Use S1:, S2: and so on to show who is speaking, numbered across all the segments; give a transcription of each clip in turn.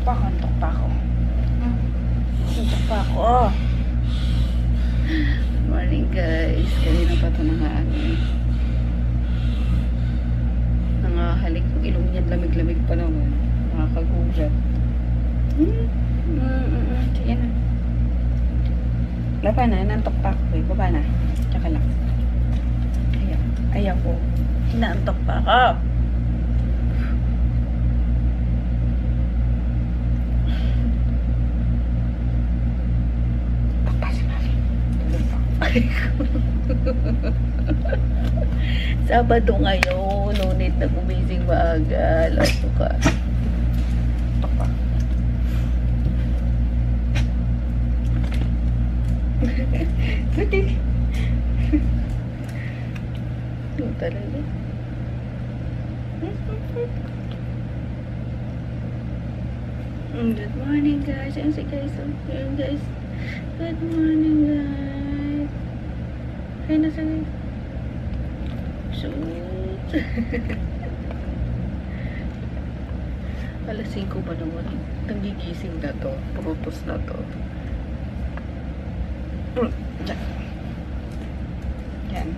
S1: Antok pa ako. Antok pa ako. Good morning guys. Kanina pa ito nangahalik yung ilong niya. Lamig-lamig pa naman. Nakakagulat. Sige na. Baba na. Nantok pa ako. Baba na. Tsaka lang. Ayaw ko. Inaantok pa ako. Sabado ngayon, ngunit na gumising maaga. Lato ka. Taka. Buti. Yung talaga. Good morning guys. Ayan si guys. Ayan guys. Good morning guys. Ayan na sa shoot. Alas 5 pa naman. Nangigising na to. Prutos na to. Yan.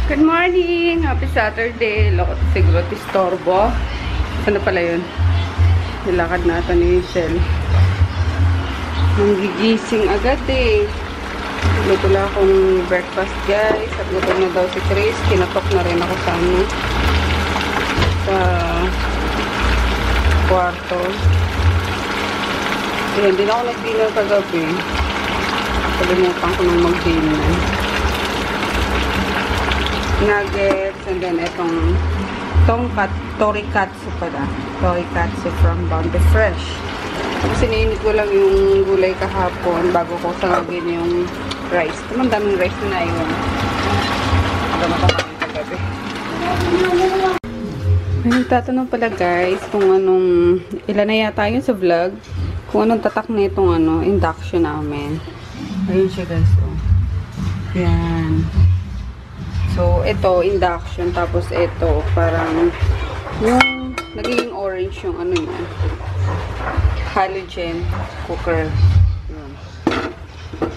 S1: Good morning! Happy Saturday! Lakot siguro tistorbo. Ano pala yun? Nilakad natin ni Michelle. Nangigising agad eh. Luto lang akong breakfast guys. At luto na daw si Chris. Kinatok na rin ako sa kwarto. Ayan, din ako nag-dinner kagabi. Kalimutan ko nang mag-dinner. Nuggets, and then itong torikatsu pala. Torikatsu from Bounty Fresh. Tapos sinainit ko lang yung gulay kahapon bago ko sangagin yung rice. Tamang daming rice na naiwan. Magkamatamaan kagabi. Tatanong pala guys kung anong ilan na yata yun sa vlog. Kung anong tatak na itong induction namin. Ayun siya guys. Oh. Yan. So, ito, induction. Tapos, ito, parang yung naging orange yung yun. Halogen cooker. Yun.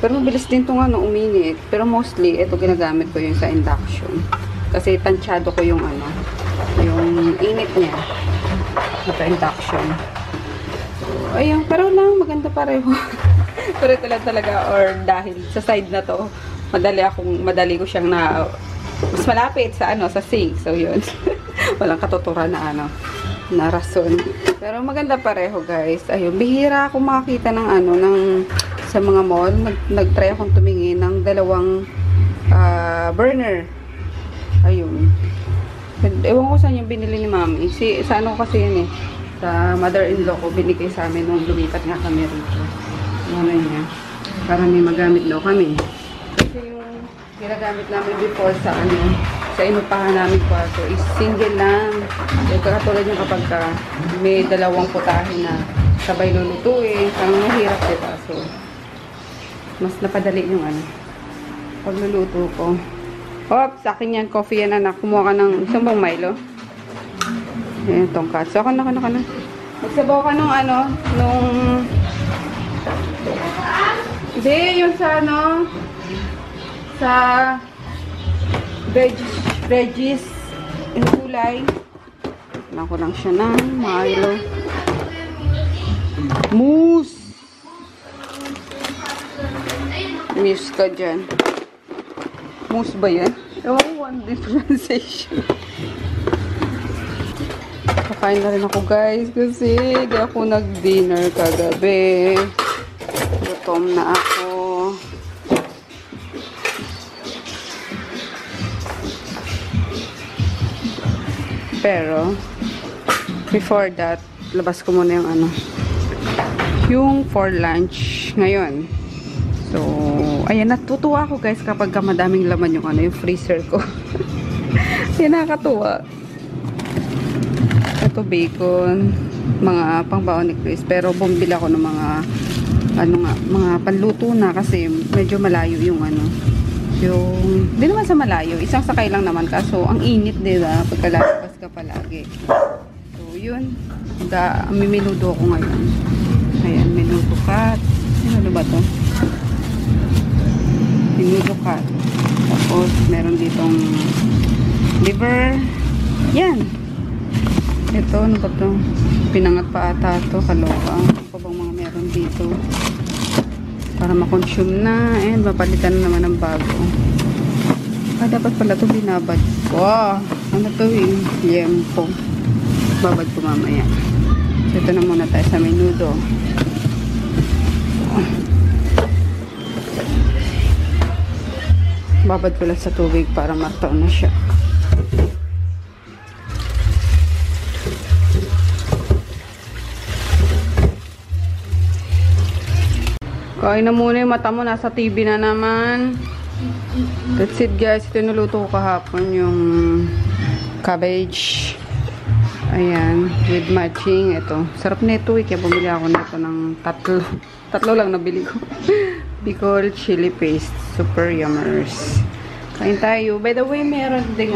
S1: Pero mabilis din itong uminit. Pero mostly, ito ginagamit ko yung sa induction. Kasi tansyado ko yung yung init niya. Ito, induction. So, ayun. Pero lang, maganda pareho. Pero ito lang talaga, or dahil sa side na to, madali ko siyang mas malapit sa sa sink. So yun. Walang katuturan na rason. Pero maganda pareho guys. Ayun, bihira ako makakita ng sa mga mall. Nag-try akong tumingin ng dalawang burner. Ayun. Ewan ko saan yung binili ni Mami. Sa kasi yun eh. Sa mother-in-law ko, binigay sa amin nung lumipat nga kami rito. Ano niya. Para may magamit daw kami. Kasi yung ginagamit namin before sa sa inupahan namin kwarto is single lang. Yung katulad yung kapag may dalawang putahe na sabay lulutuin, parang mahirap diba? So, mas napadali yung pagluluto ko. Hop, sa akin yan, coffee yan anak. Kumuha ka ng isang bang Milo. Ayan, tongkat. So, kana. Magsabaw ka nung hindi, yung sa sa veggies yung gulay. Kailangan ko lang siya ng Milo. Mousse! Mousse ka dyan. Mousse ba yan? Ewan ko ang differentiation. Kakain na rin ako guys kasi di ako nag-dinner kagabi. Gutom na ako. Pero, before that, labas ko muna yung for lunch ngayon. So, ayan, natutuwa ako guys kapag madaming laman yung freezer ko. Yan, nakakatuwa. Ito, bacon. mga pangbaon ni Chris. Pero bumili ako ng mga mga panluto na kasi medyo malayo yung yung, di naman sa malayo, isang sakay lang naman kaso ang init, diba, pagkalabas ka palagi. So yun, minudo ako ngayon. Ayan, minudo cut. Ano ba to? Minudo cut. Tapos meron ditong liver. Yan. Ito, ano ba to? Pinangat pa ata to, kaloka. Ano pa bang mga meron dito? Para makonsume na. And mapalitan na naman ng bago. Dapat pala to binabad ko. Ano to yung liempo. Babad ko mamaya. So, ito na muna tayo sa menudo. Babad ko lang sa tubig para mataw na siya. Kain na muna yung mata mo. Nasa TV na naman. That's it guys. Ito yung naluto ko kahapon. Yung cabbage. Ayan. With matching. Ito. Sarap nito eh. Kaya bumili ako nito ng tatlo. Tatlo lang nabili ko. Bicol chili paste. Super yummers. Kain tayo. By the way, meron ding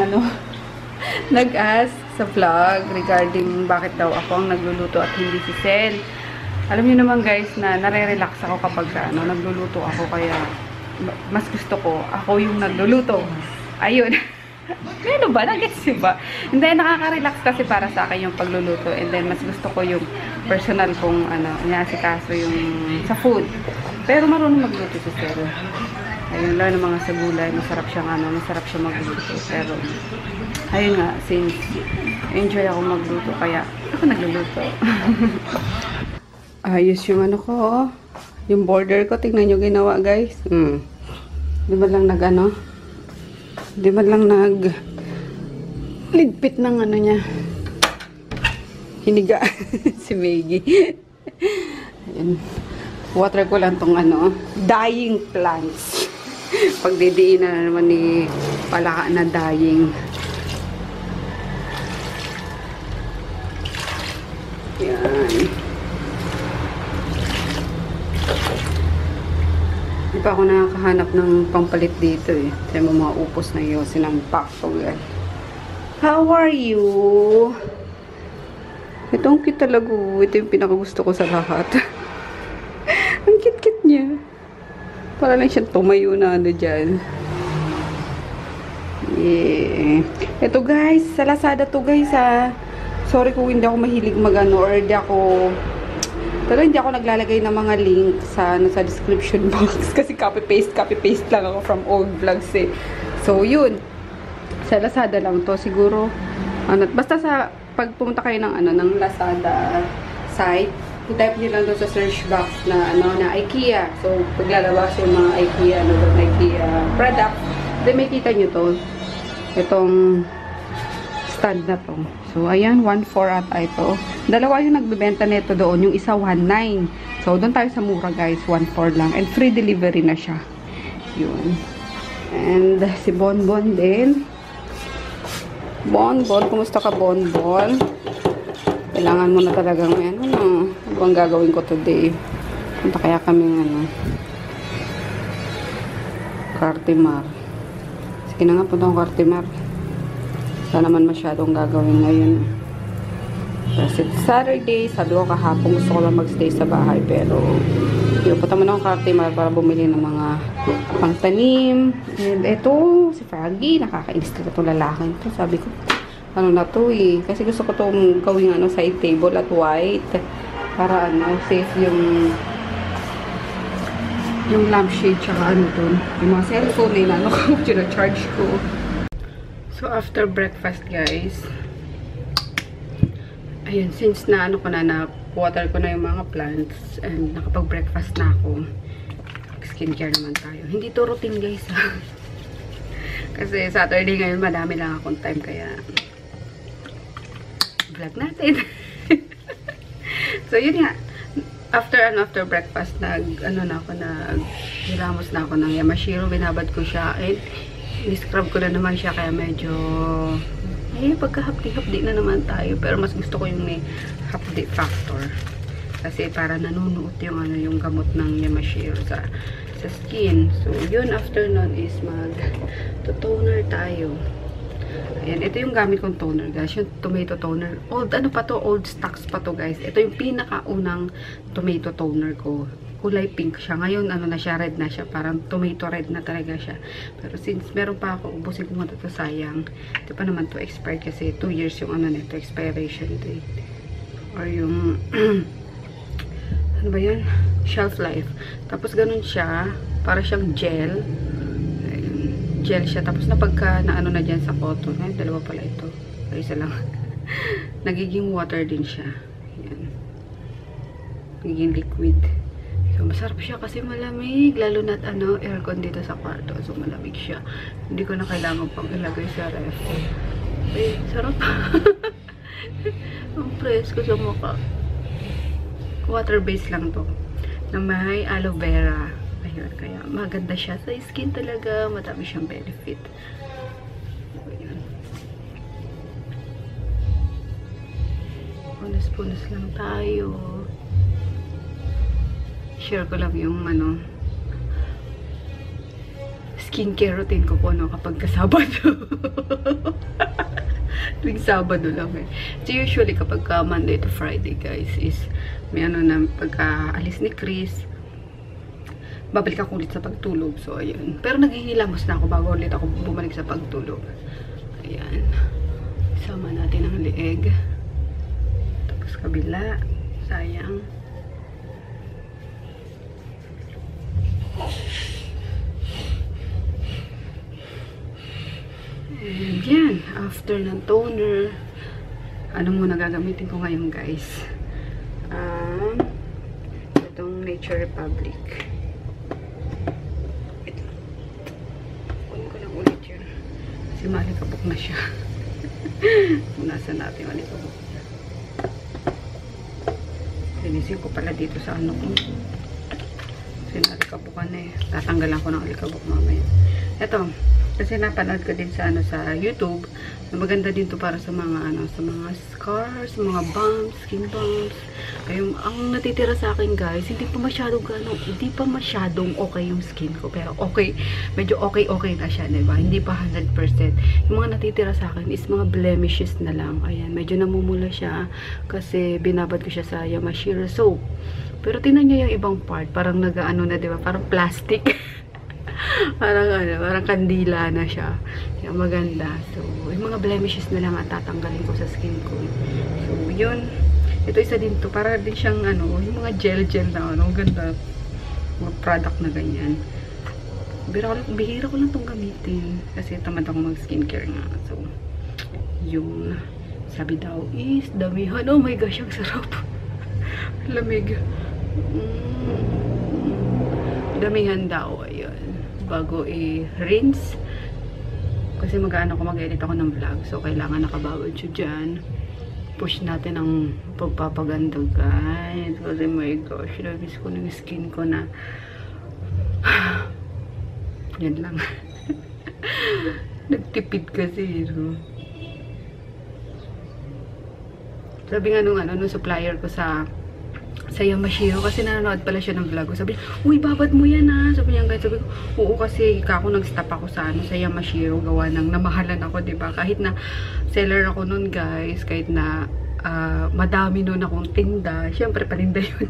S1: nag-ask sa vlog regarding bakit daw ako ang nagluluto at hindi si Sel. Alam niyo naman guys na nare-relax ako kapag nagluluto ako, kaya mas gusto ko ako yung nagluluto. Ayun. Meron ba? Nag-gets ba? Hindi, nakaka-relax kasi para sa akin yung pagluluto, and then mas gusto ko yung personal kong inaasikaso yung sa food. Pero marunong magluto si Sero. Ayun lang ng mga sa gulay, masarap siya magluto. Pero ayun nga, since enjoy ako magluto, kaya ako nagluluto. Ayos yung ko, yung border ko. Tingnan nyo ginawa, guys. Di ba lang di ba lang ligpit ng niya. Hiniga. Si Maggie. Ayan. Water ko lang tong dying plants. Pagdidiin na naman ni Palaka na dying. Yan. Hindi pa ako nakakahanap ng pampalit dito eh. Kaya mga upos na yun. Sinampak ko yan. How are you? Ito ang cute talaga. Ito yung pinakagusto ko sa lahat. Ang cute-cute niya. Para lang siyang tumayo na dyan. Yeah. Ito guys. Sa Lazada to guys Sorry kung hindi ako mahilig or hindi ako naglalagay ng mga link sa description box kasi copy-paste lang ako from old vlogs eh. So, yun. Sa Lazada lang to. Siguro, basta pag pumunta kayo ng Lazada site, i-type nyo lang doon sa search box na IKEA. So, paglalabas yung mga IKEA product, then may kita nyo to. Itong stand na to. So, ayan, 1.4 ata ito. Dalawa yung nagbebenta nito doon. Yung isa, 1.9. So, doon tayo sa mura, guys. 1.4 lang. And free delivery na siya. Yun. And, si Bonbon din. Bonbon, kumusta ka, Bonbon? Kailangan mo na talagang, ano bang gagawin ko today? Punta kaya kaming, Cartimar. Sige na nga, punta akong Cartimar. Wala naman masyadong gagawin ngayon. Kasi Saturday, sabi ko kahapon gusto ko lang magstay sa bahay, pero yun, punta mo na akong Cartimar para bumili ng mga pangtanim. And eto, si Froggy, nakakainis talaga itong lalaking to. Sabi ko, na to eh. Kasi gusto ko itong gawing side table at white. Para safe yung lampshade tsaka dun. Yung mga cellphone na ko, charge ko. So, after breakfast, guys, ayun, since na-water ko na yung mga plants and nakapag-breakfast na ako, skincare naman tayo. Hindi to routine, guys, kasi Saturday ngayon, madami lang akong time, kaya vlog natin. So, yun nga, after breakfast, nagilamos na ako ng Yamashiro, binabad ko siya, and ni-scrub ko na naman siya, kaya medyo pagka-hapdi-hapdi na naman tayo. Pero mas gusto ko yung may hapdi factor. Kasi para nanunuot yung ano, yung gamot ng Yamashiro sa skin. So, yun, after nun is mag-toner tayo. Ayan, ito yung gamit kong toner, guys. Yung tomato toner. Old, ano pa to? Old stocks pa to, guys. Ito yung pinakaunang tomato toner ko. Kulay pink siya. Ngayon, ano na siya, red na siya. Parang tomato red na talaga siya. Pero since meron pa ako, ubusin ko muna ito, sayang. Ito pa naman to expired kasi 2 years yung ano nito, expiration date. Or yung ano ba yan? Shelf life. Tapos ganun siya. Para siyang gel. Ayun. Gel siya. Tapos na pagka na ano na dyan sa cotton. Ay, dalawa pala ito. Ay, isa lang. Nagiging water din siya. Ayan. Nagiging liquid. So, masarap siya kasi malamig. Lalo na't ano, aircon dito sa kwarto. So, malamig siya. Hindi ko na kailangan pang ilagay sa ref. Ay, sarap. Ang presko sa mukha. Water base lang to. Na may aloe vera. Ayun, kaya maganda siya sa skin talaga. Madami siyang benefit. Ayun. Punas-punas lang tayo. Share ko lang yung ano, skincare routine ko po, no, kapag kasabado. Tuwing Sabado lang eh. So usually kapag Monday to Friday, guys, is may ano na pagka alis ni Chris, babalik ako ulit sa pagtulog. So ayun. Pero naghihilamos na ako bago ulit ako bumalik sa pagtulog. Ayan. Sama natin ang leeg. Tapos kabila. Sayang. And yan, after ng toner, ano muna gagamitin ko ngayon, guys? Itong Nature Republic. Ito. Kunin ko lang ulit yun. Kasi malikabok na siya. Punasan natin malikabok niya. Linisin ko pala dito sa ano ko. Kasi nalikabokan na eh. Tatanggalan ko ng alikabok mamaya. Ito. Kasi napanood ko din sa ano sa YouTube na maganda din to para sa mga ano, sa mga scars, mga bumps, skin bumps. Ayun, ang natitira sa akin, guys, hindi pa masyadong okay yung skin ko, pero okay, medyo okay na siya, 'di ba? Hindi pa 100%. Yung mga natitira sa akin is mga blemishes na lang. Ayan, medyo namumula siya kasi binabad ko siya sa Yamashiro soap. Pero tingnan niyo yung ibang part, parang nagaano na, 'di ba? Parang plastic. parang ano, parang kandila na siya. Yung maganda. So, yung mga blemishes na lang at tatanggalin ko sa skin ko. So, yun. Ito isa din to. Para din siyang ano, yung mga gel na ano, ganda. Mga product na ganyan. Bihira ko lang itong gamitin. Kasi tamad ako mag-skincare nga. So, yun. Sabi daw is damihan. Oh my gosh, ang sarap. Lamig. Damihan daw. Ayun. Bago i-rinse. Kasi mag-edit ako ng vlog. So, kailangan nakabawal siya dyan. Push natin ang pagpapaganda, guys. Kasi my gosh, nabis ko ng skin ko na yan lang. Nagtipid kasi, no? Sabi nga nung supplier ko sa Yamashiro, kasi nanonood pala siya ng vlog ko. Sabi niya, uy, babad mo yan ah. Sabi niya, guys, sabi ko, oo, kasi ako nag-stop ako sa Yamashiro, gawa ng namahalan ako, diba? Kahit na seller ako nun, guys, kahit na madami nun akong tinda, syempre paninda yun.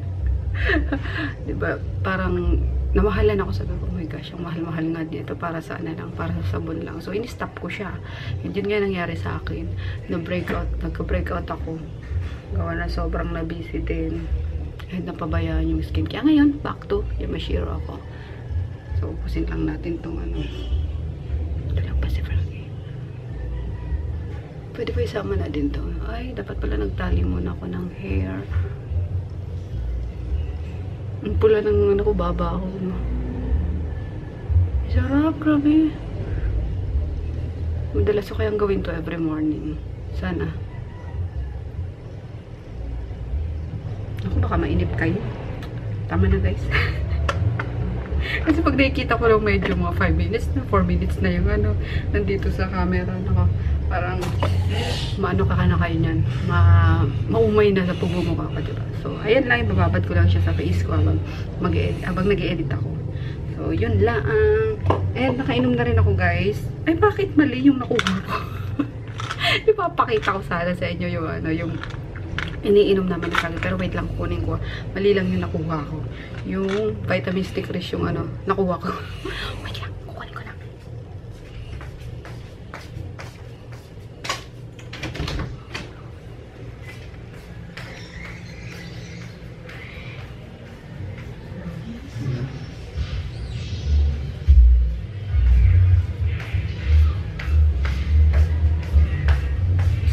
S1: Diba? Parang namahalan ako, sabi ko, oh my gosh, ang mahal-mahal nga dito, para sa lang, para sa sabon lang. So, in-stop ko siya. Yun nga nangyari sa akin. Nagka-breakout ako. Gawa na sobrang na-busy din. Kahit napabayaan yung skin. Kaya ngayon, back to Yamashiro ako. So, upusin lang natin itong ito lang pa si Frankie. Pwede pa isama na din to. Ay, dapat pala nagtali muna ako ng hair. Ang pula ng baba ako. No? Sarap, grabe. Madalas ko kayang gawin to every morning. Sana. Ako, baka mainip kayo. Tama na, guys. Kasi pag nakikita ko lang medyo mga 5 minutes na, 4 minutes na yung nandito sa camera. Parang maano ka na kayo niyan. Maumay na sa pagmumukha ka, diba? So, ayan lang, ibababad ko lang siya sa face ko habang nag-e-edit ako. So, yun lang. And nakainom na rin ako, guys. Ay, bakit mali yung nakuha ko? Ipapakita ko sana sa inyo yung ano, yung iniinom naman ni Froggy. Pero wait lang, kukunin ko. Mali lang yung nakuha ko. Yung vitamin stick rich yung ano, nakuha ko. Wait lang, kukunin ko lang.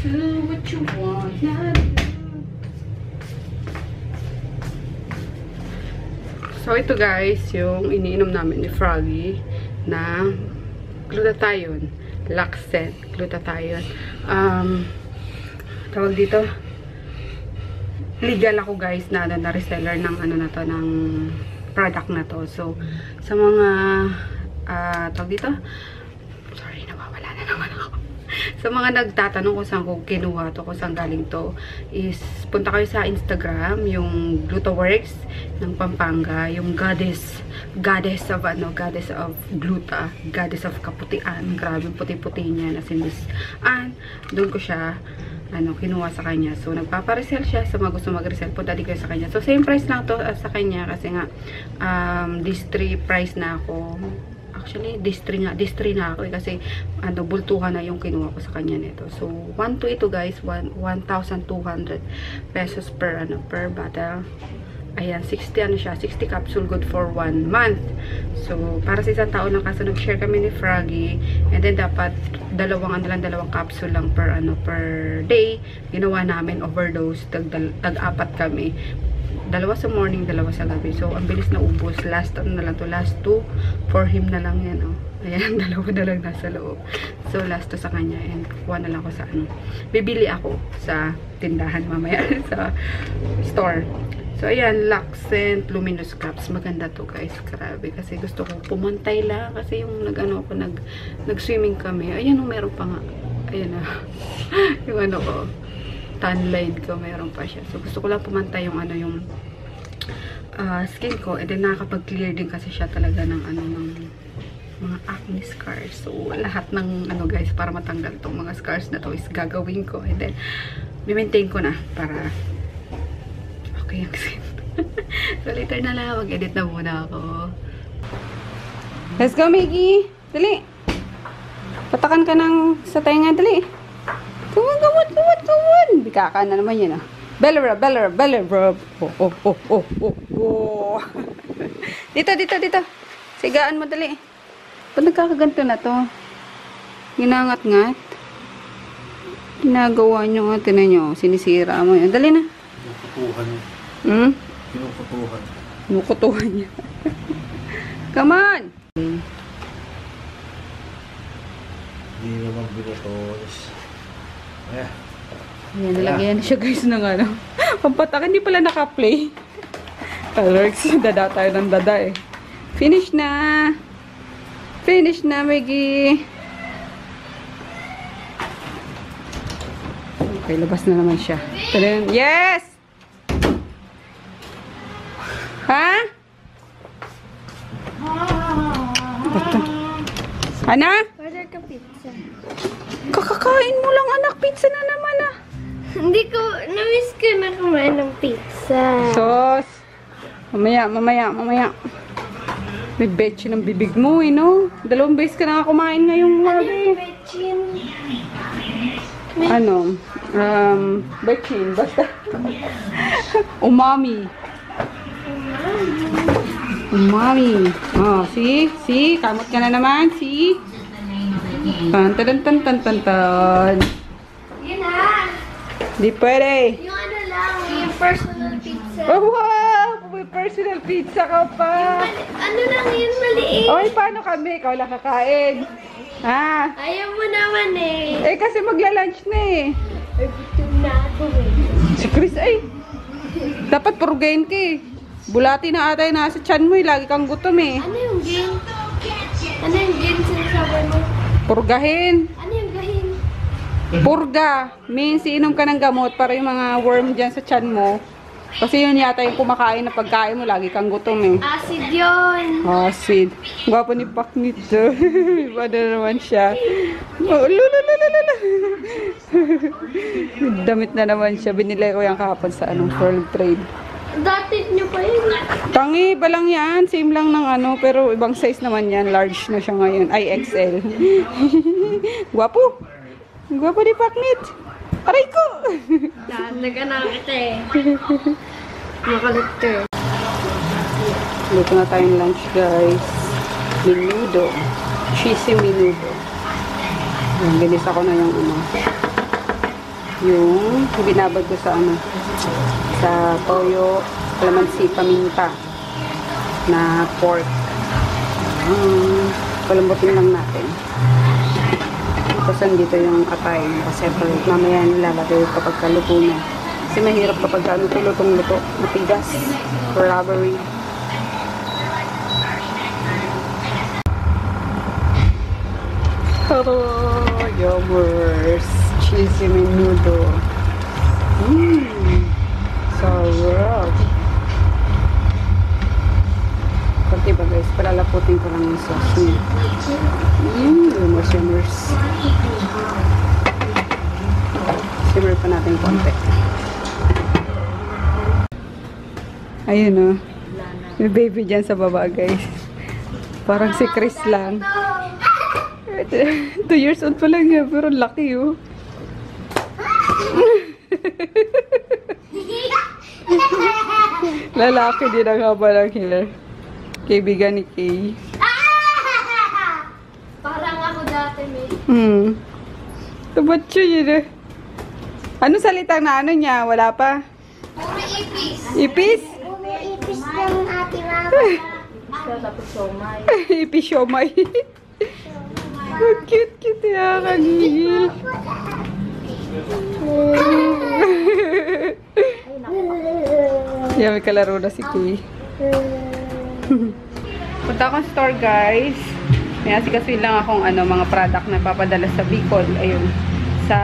S1: Do what you want, not do. So, ito guys, yung iniinom namin ni Froggy na glutathione, Laxcent, glutathione. Tawag dito, legal ako guys na reseller ng ano na to, ng product na to. So, sa mga, tawag dito, sorry, nawawala na naman ako. Sa mga nagtatanong kung saan ko kinuha to, kung saan galing to, is punta kayo sa Instagram, yung GlutaWorks ng Pampanga, yung goddess of ano, goddess of gluta, goddess of kaputian. Grabe puti-puti niya na si Miss Ann. Doon ko siya ano, kinuha sa kanya. So, nagpaparesell siya. Sa mga gusto mag-resell, punta din kayo sa kanya. So, same price lang to sa kanya kasi nga, distri price na ako. Actually, distri na ako eh, kasi ano, bultuhan na yung kinuha ko sa kanya nito. So, 1 to ito guys, 1,200 pesos per ano, per bottle. Ayan, 60 ano siya, 60 capsule, good for 1 month. So, para sa isang taon lang kasi nag-share kami ni Froggy, and then dapat dalawang capsule lang per ano, per day. Ginawa namin overdose, tag-apat kami. Dalawa sa morning, dalawa sa gabi. So, ang bilis na ubos. Last, ano na lang to, last 2 for him na lang yan, oh. Ayan, dalawa na lang nasa loob. So, last 2 sa kanya. And, kuha na lang ako sa, ano, bibili ako sa tindahan mamaya, sa store. So, ayan, Laxcent Luminous Caps. Maganda to, guys. Grabe. Kasi gusto ko pumantay lang. Kasi yung nag-ano ako, nag-swimming kami. Ayan, oh, meron pa nga. Ayan na. Yung ano ko, tan line ko, meron pa siya. So, gusto ko lang pumantay yung ano, yung skin ko. And then, nakakapag-clear din kasi siya talaga ng ano, ng mga acne scars. So, lahat ng ano, guys, para matanggal tong mga scars na to is gagawin ko. And then, i-maintain ko na para okay ang skin. So, later na lang. Mag-edit na muna ako. Let's go, Maggie! Dali! Patakan ka ng sa tenga, dali! Come on! Bika ka na naman yan, ah. Bellera. Oh. Dito. Sigaan mo, dali. Ba't nagkakaganto na to? Ginangat-ngat. Ginagawa nyo nga, tinan nyo. Sinisira mo yan. Dali na.
S2: Kinukutuhan niya.
S1: Kinukutuhan niya. Come on!
S2: Hindi naman binutos. Yeah.
S1: Ayan, nalagyan siya guys ng ano. Pampatak, hindi pala naka-play. Colors, dada tayo ng dada eh. Finish na, Maggie. Okay, labas na naman siya. Tadaan. Yes! Ha? Ana?
S3: Order ka pizza.
S1: Kakakain mo lang, anak. Pizza na naman, ah.
S3: Hindi ko, na-miss ko na kumain ng pizza.
S1: Sos. Mamaya. May betchin ng bibig mo, eh, no? 2 beses ka na kumain ngayong
S3: Ano
S1: gabi.
S3: yung
S1: Ano? Betchin. Basta. Umami. Oh, see? Kamot ka na naman, see? Tan.
S3: Yun ha.
S1: Di pwede.
S3: Yung ano lang, yung personal pizza.
S1: Oh, wow! May personal pizza ka pa.
S3: Ano lang yun, maliit.
S1: Oy, paano kami? Ikaw lang kakain. Ha?
S3: Ayaw mo naman eh.
S1: Eh, kasi magla-lunch na eh.
S3: Ay, gutom na ako eh.
S1: Si Chris, ay. Dapat purugayin ka eh. Bulati na ata yung nasa tiyan mo eh. Lagi kang gutom eh.
S3: Ano yung game? Ano yung game sinasabi mo?
S1: Purgahin.
S3: Ano yung gahin?
S1: Purga. Means, inom ka ng gamot para yung mga worm dyan sa tiyan mo. Kasi yun yata yung kumakain na pagkain mo. Lagi kang gutom eh.
S3: Acid yun.
S1: Acid. Gwapo ni Paknit. Iba na naman siya. Oh, lululululul. Damit na naman siya. Binili ko yung kahapon sa World Trade.
S3: Dati nyo pa yun.
S1: Tangi ba lang yan? Same lang ng pero ibang size naman yan. Large na siya ngayon. Ay, XL. Gwapo. Gwapo ni Paknit. Aray ko!
S3: Dadaga na kita eh. Makalit ka eh.
S1: Luto na tayong lunch, guys. Menudo. Cheesy menudo. Bilis ako na yung yung binabad ko sa sa toyo, kalamansi, paminta na pork. Palambutin lang natin. Tapos dito yung atay kasi mamaya nilalagay kapag kaluto na. Kasi mahirap kapag lutong-luto, matigas, rubbery. Oh, yummers! Cheesy menudo. Sarap. Kunti ba guys? Palalaputin ko lang yung sauce niya. Yummers. Simmer pa natin konti. Ayun may baby dyan sa baba guys. Parang si Chris lang. 2 years old pa lang niya, pero laki Lalaki din ang haba ng hair. Kaibigan ni Kay.
S3: Parang ako dati, may.
S1: Tabat siya yun Ano salita na niya? Wala pa?
S3: Puro ipis.
S1: Ipis?
S3: Puro ipis ng ate mama. Tapos somay.
S1: Ipis siomay. Ang cute ya, kagigil. May kalaro na si Kay. Punta akong store guys. May asikasuin lang akong mga product na papadala sa Bicol. Ayun. Sa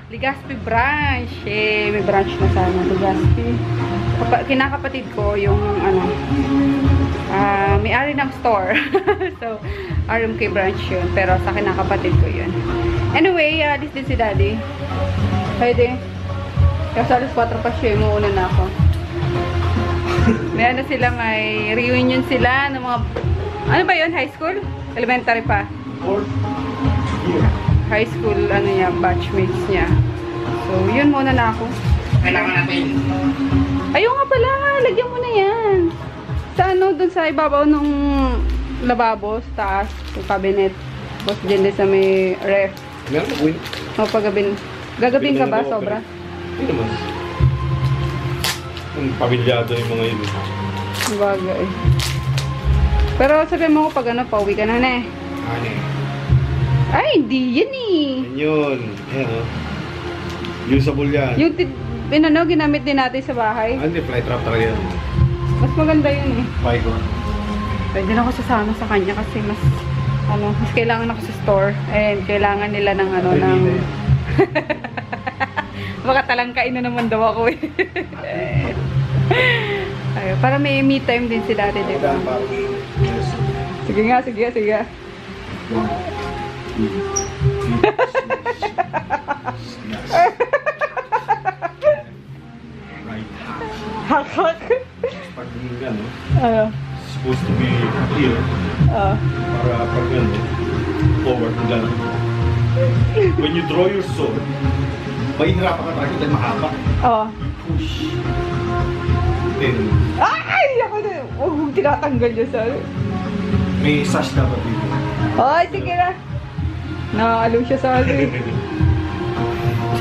S1: Legazpi branch. May branch na sana Legazpi. Kinakapatid ko yung may-ari ng store. So, RMK branch yun. Pero sa kinakapatid ko yun. Anyway, alis din si Daddy. Pwede. Kasi alas 4 pa siya. Muuna na ako. May reunion sila ng mga, ano ba yun? High school? Elementary pa? High school, batchmates niya. So, yun muna na ako.
S2: Kailangan natin.
S1: Ayun nga pala, lagyan mo na yan. Sa dun sa ibabaw ng lababo, sa taas, yung cabinet. Tapos dyan din sa may ref.
S2: Meron ko yun.
S1: O, gagabin ka ba? Sobra?
S2: Hindi naman. Pamilyado yung mga yun.
S1: Bagay. Pero sabihin mo ko pag pauwi ka na
S2: Ano
S1: Ay, hindi yan
S2: Yun. Ayan usable yan.
S1: Yung ginamit din natin sa bahay.
S2: Hindi, fly trap talaga yan.
S1: Mas maganda yun
S2: Fiber.
S1: Pwede na ako sasama sa kanya kasi mas kailangan ako sa store. And kailangan nila ng ng... Baka talangkain na naman daw ako Ay, para may me time din si Daddy, diba? Sige nga. Hak.
S2: Pag supposed to be here. Para pag forward gano'n. When you draw your sword, mahihirapan ka tayo dahil mahaba. Push. Then,
S1: Ay! Ako na. Huwag tinatanggal niya sa
S2: may sash dapat dito.
S1: Ay, sige na. Nakakalo siya sa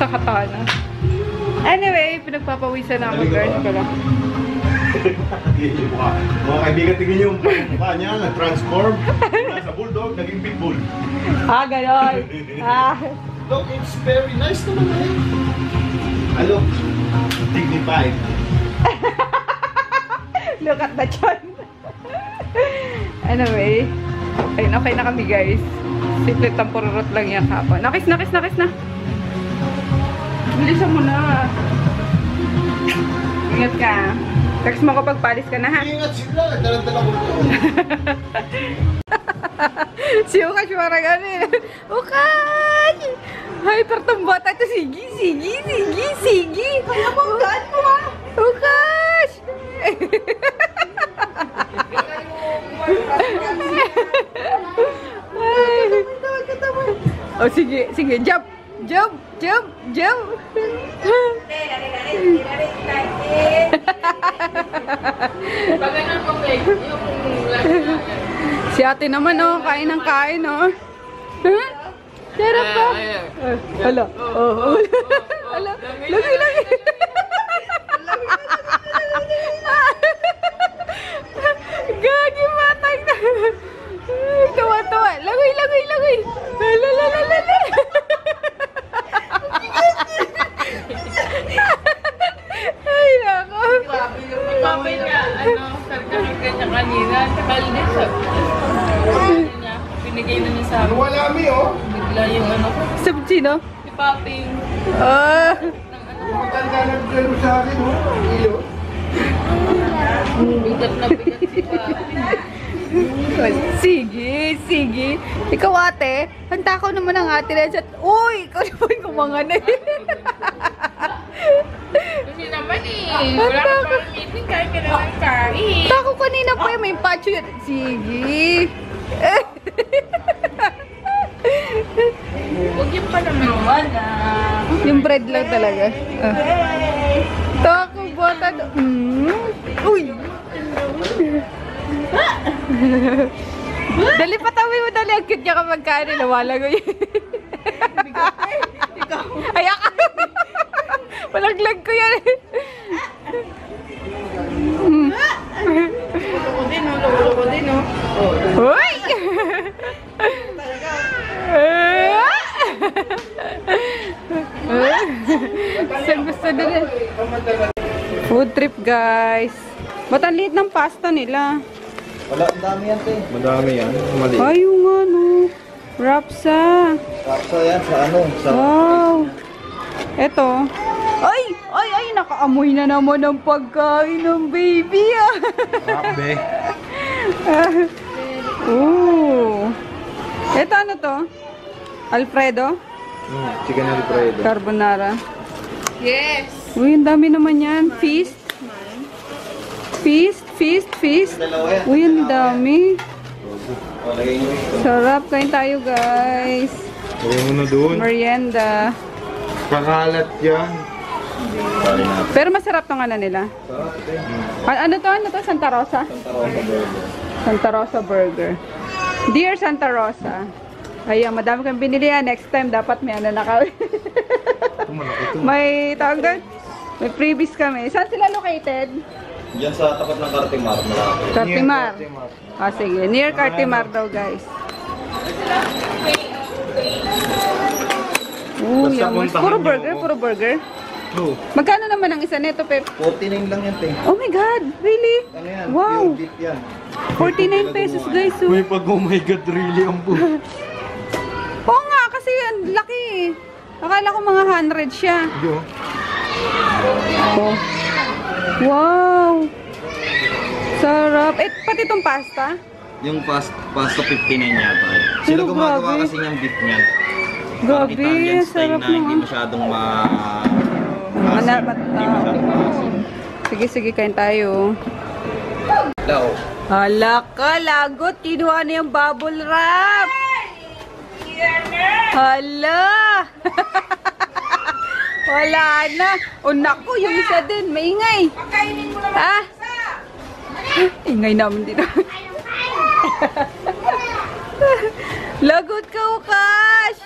S1: sa katana. Anyway, pinagpapawisan na ako, guys.
S2: Mga kaibigan, tingin niyo yung mukha niya, nag-transform. Sa bulldog, naging pitbull.
S1: Ganon.
S2: Look, it's very nice naman I look dignified.
S1: Look at the chan. Anyway, ayun, okay na kami guys. Simple tampururot lang yan kapon. Nakis na. Bilisan mo na. Ingat ka. Text mo kapag palis ka na ha.
S2: Ingat sila, dala-dala ko ito.
S1: Si Ukash parang ano eh. Ukash! Hyper tong bata ito. Sige. Kaya mo, gaan mo ha. Ukash! Oh, sige. Jump. Si ate naman, oh, kain ng kain, oh. Huh? Sarap pa. Hala. Oh. Hala. Lagi. Gagi matay na. Tawa. Lagay. Hala. Ay, nako.
S4: Papay nga, sarkangin ka niya kanina. Takal din sa niya. Pinigay na niya sa akin.
S2: Wala mi, oh.
S4: Bigla yung ano ko.
S1: Sino?
S4: Si Paping.
S1: Ah.
S2: Matanda nag-gano sa akin, oh. Iyo.
S4: Bigat na bigat si Paping.
S1: Sige. Ikaw ate, handa ko naman ang ate na chat. Uy, ikaw naman kumangan eh.
S4: Kasi naman eh. Wala ka pang meeting kahit ka naman kain.
S1: Tako kanina pa yung may pacho yun. Sige.
S4: Huwag yung pa naman wala.
S1: Yung bread lang talaga. Tako bata. Uy. Dali patawi mo dali. Ang cute niya kapag kanin. Nawala ko yun. Ayak ka. Malaglag ko yan.
S4: Loko ko din, oh.
S1: Uy! Saan gusto nila? Food trip, guys. Ba't ang liit ng pasta nila?
S5: Wala, ang dami yan, te.
S2: Madami yan. Mali.
S1: Ay, yung ano. Rapsa.
S5: Rapsa yan sa ano? Sa...
S1: Wow. Eto. Ay, nakaamoy na naman ang pagkain ng baby, ah.
S2: Grabe.
S1: Ooh. Eto, ano to? Alfredo?
S2: Chicken Alfredo.
S1: Carbonara.
S4: Yes.
S1: Uy, ang dami naman yan. Feast.
S5: Dalawa yan.
S1: Uy, ang dami.
S5: O, lagay nyo ito.
S1: Sarap. Kain tayo, guys.
S2: Lagay mo na doon.
S1: Merienda.
S2: Kakalat yan.
S5: Bali natin.
S1: Pero masarap tong ano nila.
S5: Sarap, te.
S1: Ano to? Santa Rosa? Santa Rosa Burger. Dear Santa Rosa. Ayan, madami kang binili yan. Next time, dapat may ano na kami. May tawag doon? May freebies kami. Saan sila located?
S5: Diyan sa tapat ng Cartimar. Malaki.
S1: Cartimar. Ah, sige. Near Cartimar daw, guys.
S2: Basta
S1: Yaman.
S2: puntahan
S1: Puro
S2: niyo
S1: burger,
S2: ako.
S1: puro burger.
S2: No.
S1: Magkano naman ang isa nito, Pep?
S5: 49 lang yan, te.
S1: Oh my God! Really?
S5: Ano yan?
S1: Wow!
S5: Pure beef yan.
S1: 49 pesos, guys. So.
S2: May pag oh my God, really ang po.
S1: Oo nga, kasi ang laki eh. Akala ko mga 100 siya.
S2: Yo.
S1: Oh. Wow! Sarap. Eh, pati itong pasta?
S5: Yung pasta 59 yata. Sila
S1: Pero
S5: gumagawa
S1: grabe.
S5: kasi niyang beef niyan.
S1: Grabe,
S5: Italian style
S1: sarap
S5: na hindi
S1: naman.
S5: masyadong
S1: Hindi masyadong
S5: maasim.
S1: Sige, kain tayo.
S5: Hello.
S1: Hala ka, lagot. Kinuha na yung bubble wrap. Hala. Wala na. O naku, yung isa din. Maingay. Ha? Ingay naman din. Lagot ka, Ukash.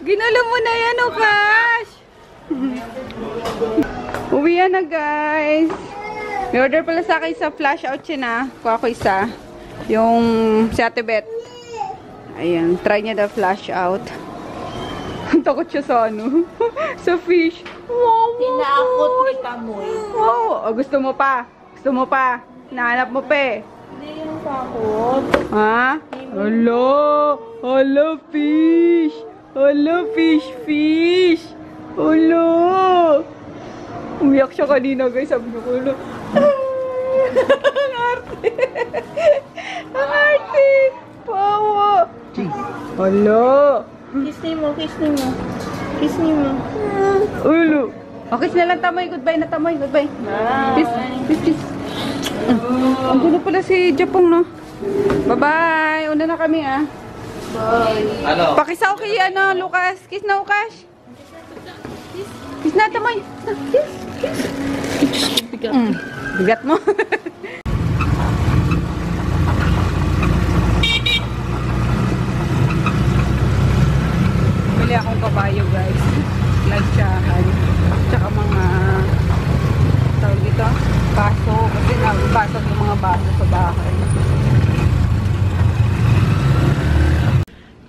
S1: Ginala mo na yan, Ukash. Uwi na, guys. May order pala sa akin sa flash out siya na. Kuha ko isa. Yung si Ate Beth. Ayan, try niya daw flash out. Takot siya sa ano. Sa fish. Wow,
S4: Tinakot kita mo eh.
S1: wow. Oh, gusto mo pa? Gusto mo pa? Nahanap mo pa eh.
S4: Hindi yung takot.
S1: Ha?
S4: Hindi
S1: Hello! Hello, fish! Hello, fish! Hello! Umiyak siya kanina, guys. Sabi ko, hello. Ang arte! Ang arte! Pawa! Hello!
S3: Kiss ni mo. Kiss ni mo.
S1: Ulo! Okay, na lang tamoy. Goodbye na tamoy. Goodbye. Peace. Ang gulo pala si Japong, no? Bye-bye! Una na kami, ah.
S5: Ano?
S1: Pakisaw kay, Lucas. Kiss na, Lucas. Kiss na, tamoy. Kiss. Bigat mo. Bili akong kabayo, guys. Lansyahan. Tsaka mga tawag dito, baso. Kasi nabasag yung mga baso sa bahay.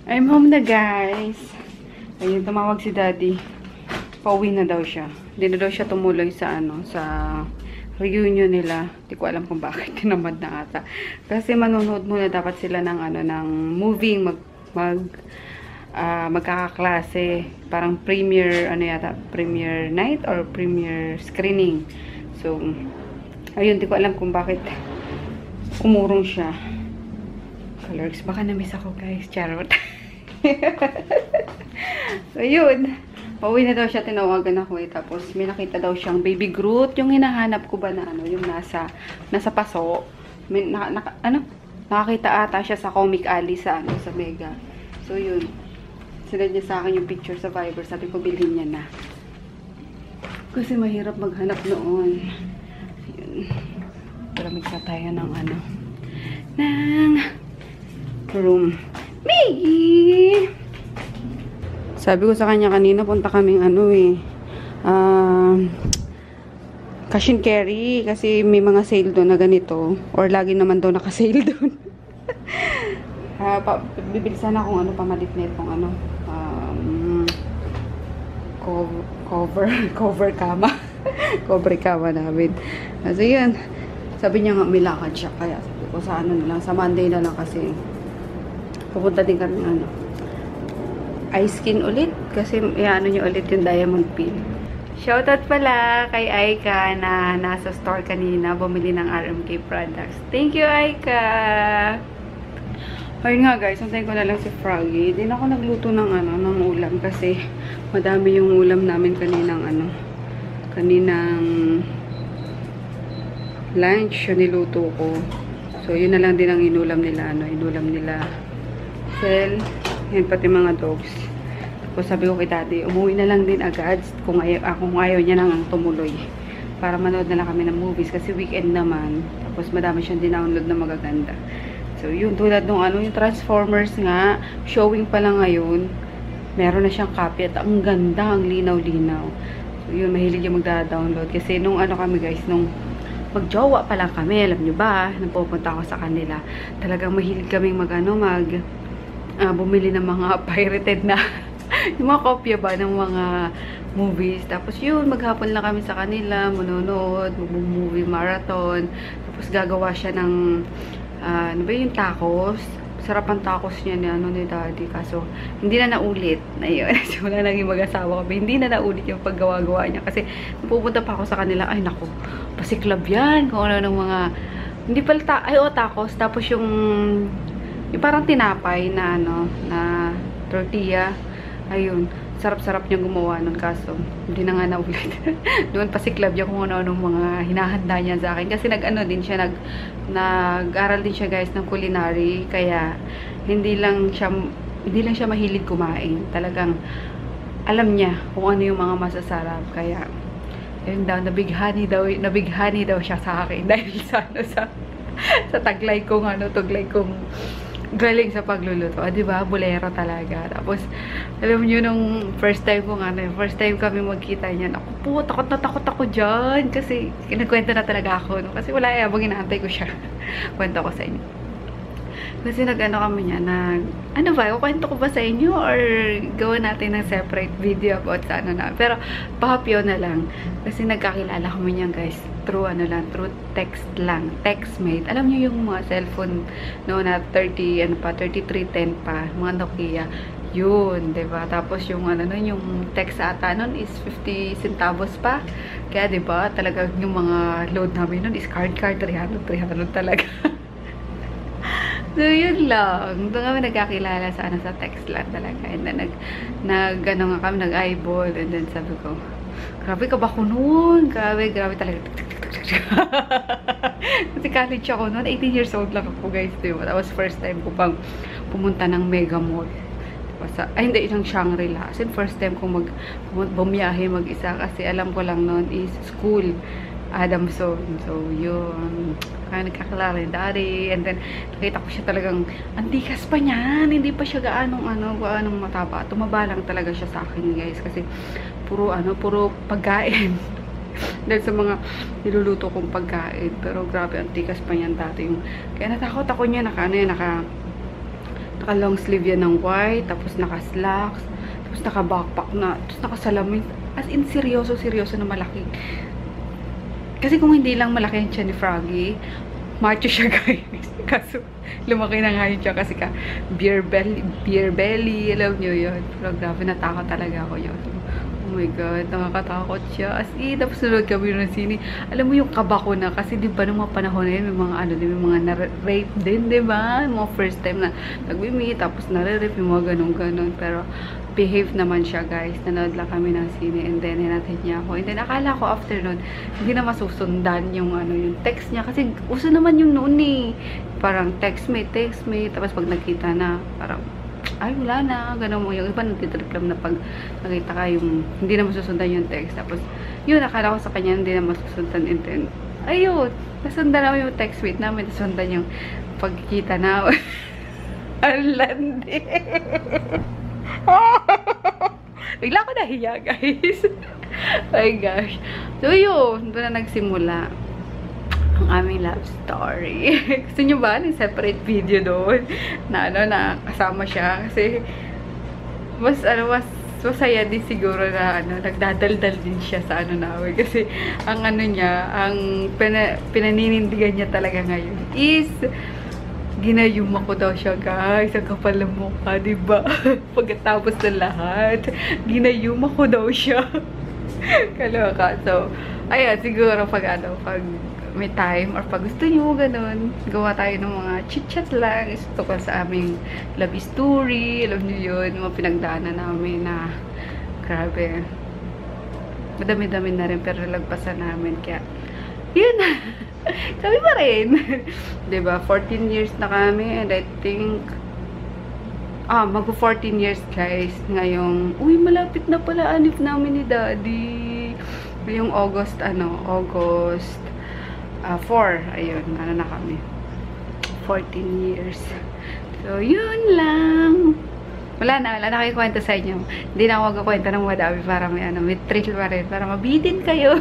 S1: I'm home na, guys. Ayun, tumawag si Daddy. Pauwi na daw siya. Hindi na daw siya tumuloy sa sa reunion nila. Hindi ko alam kung bakit. Tinamad na ata. Kasi manonood muna dapat sila ng ng movie, magkakaklase. Parang premiere, premiere night or premiere screening. So, ayun, hindi ko alam kung bakit umurong siya. Colors. Baka na-miss ako, guys. Charot. So, yun. Pauwi na daw siya. Tinawagan ako eh. Tapos, may nakita daw siyang baby Groot. Yung hinahanap ko ba na yung nasa paso. May, nakakita ata siya sa Comic Alley sa Mega. So, yun. Sinad niya sa akin yung picture sa Viber. Sabi ko, bilhin niya na. Kasi mahirap maghanap noon. Yun. Malamig sa tayo ng ng room. Miggy! Sabi ko sa kanya kanina, punta kaming cash and carry. Kasi may mga sale doon na ganito. Or lagi naman daw naka-sale doon. Bibili sana kung pamalit na itong cover kama. Cover kama namin. Kasi yun. Sabi niya nga, may lakad siya. Kaya sabi ko sa na lang. Sa Monday na lang kasi pupunta din kami eye skin ulit. Kasi niya ulit yung diamond pin. Shoutout pala kay Aika na nasa store kanina. Bumili ng RMK products. Thank you, Aika! Ayun nga guys, antayin ko na lang si Froggy. Hindi na ako nagluto ng ng ulam kasi madami yung ulam namin kaninang lunch yung niluto ko. So, yun na lang din ang inulam nila, inulam nila Sel, yan pati mga dogs. Tapos sabi ko kay Daddy, umuwi na lang din agad kung ayaw niya nang tumuloy. Para manood na lang kami ng movies kasi weekend naman. Tapos madami siyang dinownload na magaganda. So, yun, tulad nung yung Transformers nga, showing pa lang ngayon, meron na siyang copy at ang ganda, ang linaw-linaw. So, yun, mahilig yung magda-download. Kasi nung kami guys, nung magjowa pa lang kami, alam nyo ba, nung pupunta ako sa kanila, talagang mahilig kaming bumili ng mga pirated na, yung mga kopya ba ng mga movies. Tapos yun, maghapon lang kami sa kanila, manonood, mag-movie marathon. Tapos gagawa siya ng, yung tacos. Sarap ang tacos niya ni Daddy. Kaso, hindi na naulit. Ayun. Wala naging mag-asawa kami. Hindi na naulit yung paggawa-gawa niya. Kasi, pupunta pa ako sa kanila. Ay, naku. Pasiklab yan. Kung ano ng mga, hindi pala, tacos. Tapos yung parang tinapay na, na tortilla. Ayun. Sarap-sarap niya gumawa nun. Kaso, hindi na nga naulit. Doon pasiklab niya kung ano-anong mga hinahanda niya sa akin. Kasi nag-aral din siya guys ng culinary. Kaya, hindi lang siya mahilig kumain. Talagang, alam niya kung ano yung mga masasarap. Kaya, yun daw, nabighani daw siya sa akin. Dahil sa taglay kong galing sa pagluluto. Diba? Bulero talaga. Tapos, alam nyo, nung first time kami magkita niyan, ako po, takot na takot ako dyan. Kasi, kinagkwento na talaga ako. No? Kasi wala, habang inaantay ko siya. Kwento ko sa inyo. Kasi nag-ano kami niya, ano ba, kukwento ko ba sa inyo or gawa natin ng separate video about sa ano na. Pero, pahapyo na lang. Kasi nagkakilala kami niyan guys, through ano lang, through text lang, textmate. Alam niyo yung mga cellphone no na 3310 pa, mga Nokia. Yun, 'di ba? Tapos yung ano nun, yung text ata nun is 50 centavos pa. Kaya 'di ba, talaga yung mga load namin nun is card 300 talaga. So yun lang. Doon kami nagkakilala sa ano, sa text lang talaga. And then ano nga kami, nag-eyeball, and then sabi ko, grabe ka ba ko noon? Grabe talaga. Kasi college ako noon, 18 years old lang ako guys. Diba? That was first time ko pang pumunta ng Mega Mall. Ay, hindi, isang Shangri-La. As in, first time kong bumiyahe mag-isa kasi alam ko lang noon is school. Adamson. So, yun. Kaya nagkakilala yung daddy. And then, nakita ko siya talagang, antikas pa niyan. Hindi pa siya gaanong mataba. Tumaba lang talaga siya sa akin, guys. Kasi, puro pagkain. Dahil sa mga niluluto kong pagkain. Pero, grabe, antikas pa niyan dati. Kaya natakot ako niya, naka long sleeve yan ng white, tapos naka-slacks, tapos naka-backpack na, tapos naka-salamin. As in, seryoso na malaki. Kasi kung hindi lang malaki yung tiyan ni Froggy, macho siya guys. Kaso, lumaki na nga yun siya kasi beer belly, alam nyo yun. Pero grabe, natakot talaga ako yun. Oh my God, nakakatakot siya. As in, tapos sunod kami ng sini. Alam mo yung kaba ko na, kasi di ba nung mga panahon na yun, may mga na-rape din, di ba? Mga first time na nag-meet, tapos na-rape, yung mga ganun-ganun. Pero, behave naman siya, guys. Nanood lang kami ng sine, and then, hinatid niya ako. And then, akala ko after nun, hindi na masusundan yung, yung text niya. Kasi, uso naman yung noon eh. Parang, text me, tapos pag nakita na, parang, ay, wala na, gano'n mo. Yung iba nagtitriklam na pag nakita ka yung hindi na masusundan yung text. Tapos, yun, akala ko sa kanya hindi na masusundan. And then, ayun, nasundan namin yung text mate namin, nasundan yung pagkikita na. Ang landi. Bigla ko nahiya, guys. Oh my gosh. So, yun, doon na nagsimula ang aming love story. Gusto nyo ba? Yung separate video doon na na kasama siya. Kasi mas masaya din siguro na nagdadaldal din siya sa namin. Kasi ang niya, ang pinaninindigan niya talaga ngayon is ginayuma ko daw siya, guys. Ang kapal ng mukha, diba? Pagkatapos ng lahat, ginayuma ko daw siya. Kaloka. So, ayan, siguro pag may time or pag gusto nyo, ganun, gawa tayo ng mga chit-chat lang, tungkol sa aming love story, alam nyo yun, mga pinagdaanan namin na grabe, madami-dami na rin, pero nalagpasan namin, kaya yun, kami pa rin. Diba, 14 years na kami, and I think mag-14 years, guys, ngayong, uy, malapit na pala anif namin ni Daddy, ngayong August 4, ayun, na kami. 14 years. So, yun lang. Wala na kakikwento sa inyo. Hindi na ako magkakwento ng madami para may thrill pa rin, para mabitin kayo.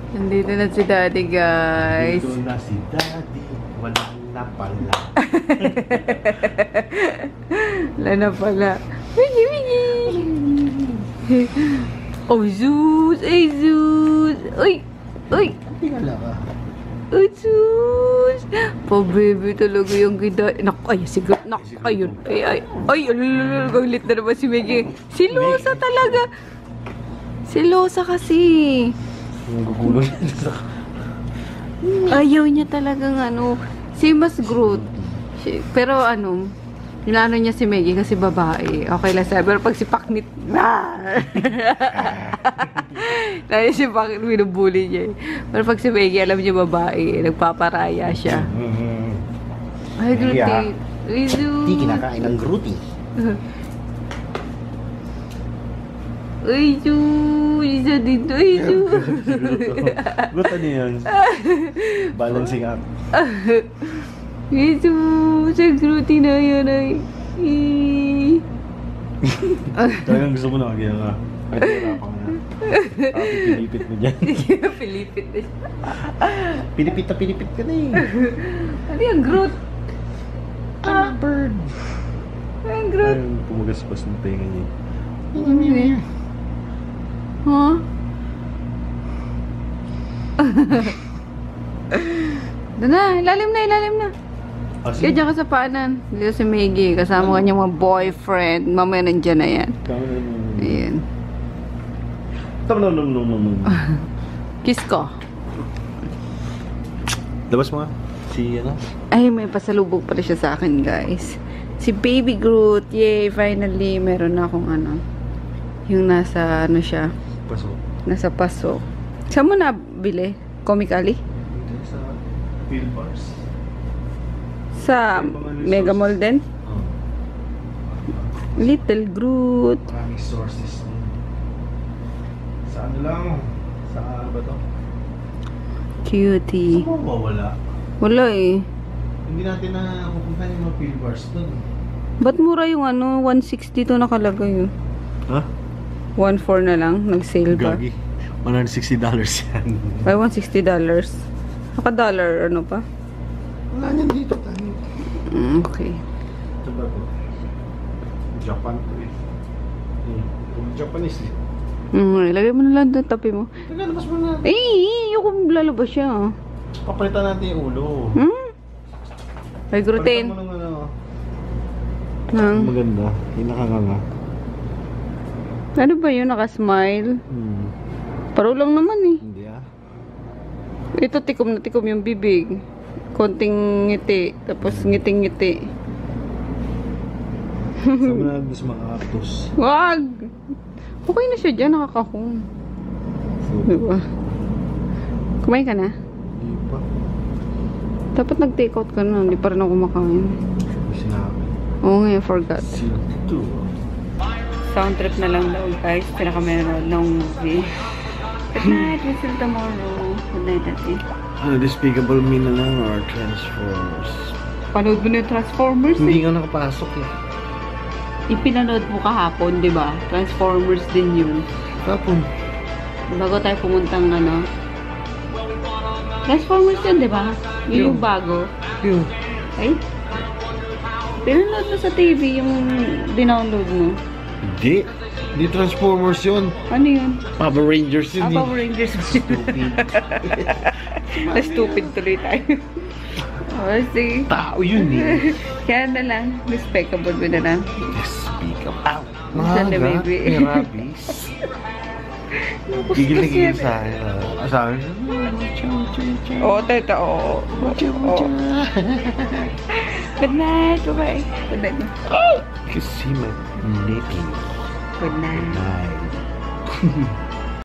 S1: Nandito na si Daddy, guys.
S2: Dito na si Daddy. Wala na pala.
S1: Wala na pala. Oh, Zeus! Ay, Zeus! Uy! Uy!
S2: Tingala ka.
S1: Uy, Zeus! Pa-baby talaga yung ganda. Ay, sige. Ayun. Ay, galit na naman si Meggy. Si Losa talaga. Si Losa kasi.
S2: Gugulo niya sa...
S1: Ayaw niya talagang same as Groot. Pero Nilano niya si Meggy kasi babae. Okay lang sabi. Pero pag si Paknit, dahil si Paknit, binubuli niya. Pero pag si Meggy, alam niya babae. Nagpaparaya siya. Ay, Groot.
S2: Hindi kinakain ng Grooty.
S1: Ay, isa dito. Ay,
S2: Groot ano yun? Balancing act.
S1: Sa Grooty na yan ay.
S2: Talagang gusto mo na kaya ka. Ay, wala pa na. Pilipit mo dyan.
S1: Pilipit na siya.
S2: Pilipit ka na eh.
S1: Ano yung Groot?
S2: Bird.
S1: Ano yung Groot?
S2: Ayun, pumagaspas ng tenga niya.
S1: Huh? Doon na, ilalim na. Kaya dyan ka sa paanan. Dito si Maggie, kasama kanyang mga boyfriend. Mamaya nandyan na yan. Ayan.
S2: No.
S1: Kiss ko.
S2: Labas mo nga. Si ano?
S1: Ay, may pasalubog pala siya sa akin, guys. Si Baby Groot. Yay, finally. Meron na akong ano. Yung nasa, ano siya.
S2: Paso.
S1: Nasa paso. Saan mo nabili? Comic Alley?
S2: Sa Phil Bars.
S1: Sa Mega Mall din?
S2: Oh.
S1: Little Groot.
S2: Maraming sources. Sa ano lang? Sa ano ba to?
S1: Cutie.
S2: Saan mo mawala?
S1: Wala eh.
S2: Hindi natin na pupuntahan yung mga Phil Bars doon.
S1: Ba't mura yung ano? 160 to nakalagay yun.
S2: Ha?
S1: 1.4 na lang. Nag-sale ba?
S2: Gagi. $160 yan.
S1: Ay, $160. Naka-dollar, ano pa?
S2: Wala niyan dito tayo.
S1: Okay.
S2: Ito ba ito? Japan to eh. Japanese eh.
S1: Ilagay mo na lang doon, tabi mo.
S2: Tagalabas mo na.
S1: Yung kung lalabas siya.
S2: Papalitan natin yung ulo.
S1: Ay, gluten.
S2: Palitan mo ng ano.
S1: Nang.
S2: Maganda. Yung nakanganga.
S1: Ano ba yun? Naka-smile? Paro lang naman eh.
S2: Hindi ah.
S1: Ito, tikom na tikom yung bibig. Konting ngiti. Tapos ngiting-ngiti.
S2: Saan mo na sa mga cactus?
S1: Wag! Okay na siya dyan. Nakakahon. Diba? Kumain ka na?
S2: Hindi pa.
S1: Dapat nag-take out ka na. Hindi pa rin ako kumakain.
S2: Sinabi.
S1: Oo nga, I forgot.
S2: Sinto.
S1: Sound trip na lang daw, guys. Pinakamenood ng movie. Good night. We'll see you tomorrow. Good night, ate.
S2: Ano, Despicable Me na lang or Transformers?
S1: Panood mo na yung Transformers
S2: Hindi nga nakapasok eh.
S1: Ipinanood mo kahapon, di ba? Transformers din yun.
S2: Kapon.
S1: Bago tayo pumuntang ano. Transformers yun, di ba? Yun yung bago.
S2: Yung.
S1: Ay? Pinanood mo sa TV yung dinownload mo.
S2: Hindi. Hindi Transformers yun.
S1: Ano yun?
S2: Power Rangers yun.
S1: Power Rangers.
S2: Stupid.
S1: Na-stupid tuloy tayo. Oh, sige.
S2: Tao yun eh.
S1: Kaya na lang. Despicable mo na lang.
S2: Despicable. Ow.
S1: Saan na, baby?
S2: May rabies. Gigil na gigil sa akin. Sa akin.
S1: Oo, teta. Oo. Good night. Bye-bye. Good night.
S2: Kasi my knitting.
S1: Good night.
S2: Night.